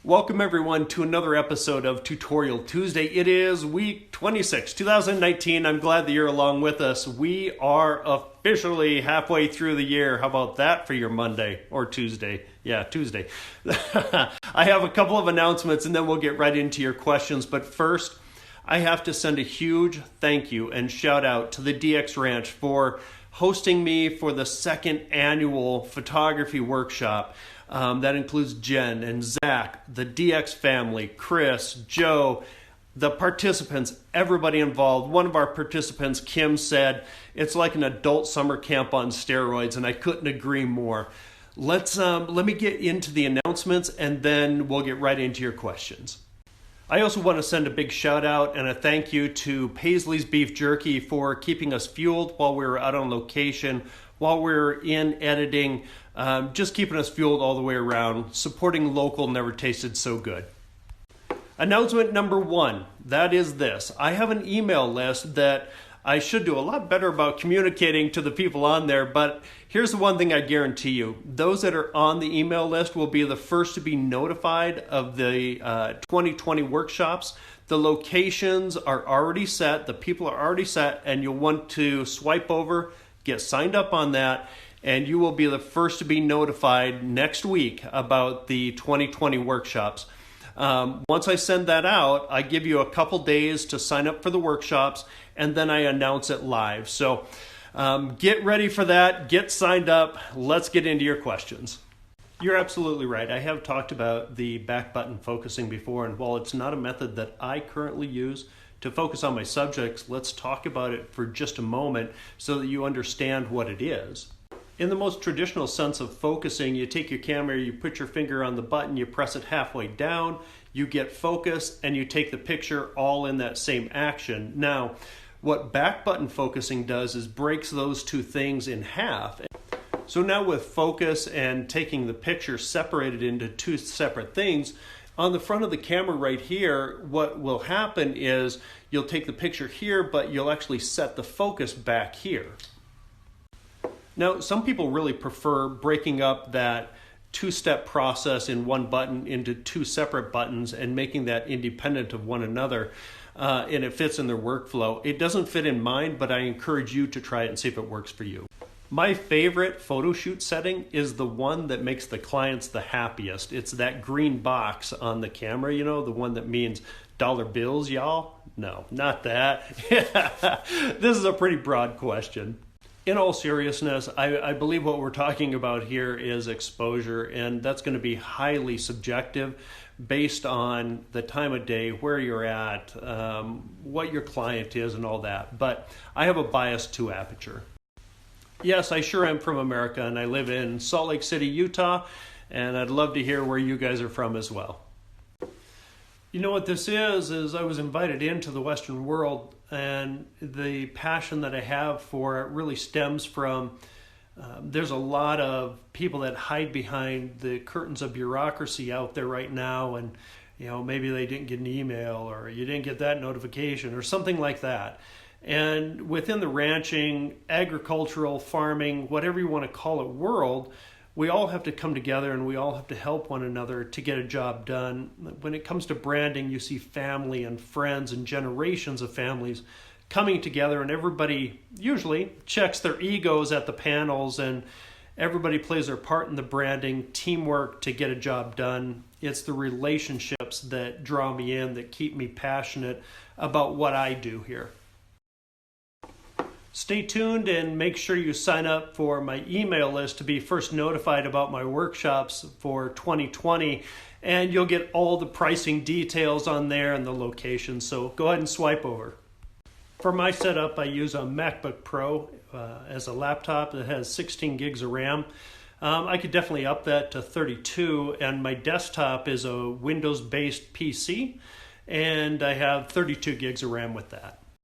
Welcome everyone to another episode of Tutorial Tuesday. It is week 26, 2019. I'm glad that you're along with us. We are officially halfway through the year. How about that for your Monday or Tuesday? Yeah, Tuesday. I have a couple of announcements and then we'll get right into your questions. But first, I have to send a huge thank you and shout out to the DX Ranch for hosting me for the second annual photography workshop. That includes Jen and Zach, the DX family, Chris, Joe, the participants, everybody involved. One of our participants, Kim, said it's like an adult summer camp on steroids, and I couldn't agree more. Let me get into the announcements, and then we'll get right into your questions. I also want to send a big shout out and a thank you to Paisley's Beef Jerky for keeping us fueled while we were out on location, while we were in editing, just keeping us fueled all the way around. Supporting local never tasted so good. Announcement number one, that is this. I have an email list that I should do a lot better about communicating to the people on there, but here's the one thing I guarantee you. Those that are on the email list will be the first to be notified of the 2020 workshops. The locations are already set, the people are already set, and you'll want to swipe over, get signed up on that, and you will be the first to be notified next week about the 2020 workshops. Once I send that out, I give you a couple days to sign up for the workshops, and then I announce it live. So get ready for that. Get signed up. Let's get into your questions. You're absolutely right. I have talked about the back button focusing before, and while it's not a method that I currently use to focus on my subjects, let's talk about it for just a moment so that you understand what it is. In the most traditional sense of focusing, you take your camera, you put your finger on the button, you press it halfway down, you get focus, and you take the picture all in that same action. Now, what back button focusing does is breaks those two things in half. So now with focus and taking the picture separated into two separate things, on the front of the camera right here, what will happen is you'll take the picture here, but you'll actually set the focus back here. Now, some people really prefer breaking up that two-step process in one button into two separate buttons and making that independent of one another, and it fits in their workflow. It doesn't fit in mine, but I encourage you to try it and see if it works for you. My favorite photo shoot setting is the one that makes the clients the happiest. It's that green box on the camera, you know, the one that means dollar bills, y'all? No, not that. This is a pretty broad question. In all seriousness, I believe what we're talking about here is exposure, and that's going to be highly subjective based on the time of day, where you're at, what your client is, and all that. But I have a bias to aperture. Yes, I sure am from America, and I live in Salt Lake City, Utah, and I'd love to hear where you guys are from as well. You know what this is I was invited into the Western world, and the passion that I have for it really stems from there's a lot of people that hide behind the curtains of bureaucracy out there right now, and you know, maybe they didn't get an email or you didn't get that notification or something like that. And within the ranching, agricultural, farming, whatever you want to call it, world, we all have to come together and we all have to help one another to get a job done. When it comes to branding, you see family and friends and generations of families coming together, and everybody usually checks their egos at the panels, and everybody plays their part in the branding, teamwork to get a job done. It's the relationships that draw me in, that keep me passionate about what I do here. Stay tuned and make sure you sign up for my email list to be first notified about my workshops for 2020, and you'll get all the pricing details on there and the location, so go ahead and swipe over. For my setup, I use a MacBook Pro as a laptop that has 16 gigs of RAM. I could definitely up that to 32, and my desktop is a Windows-based PC, and I have 32 gigs of RAM with that.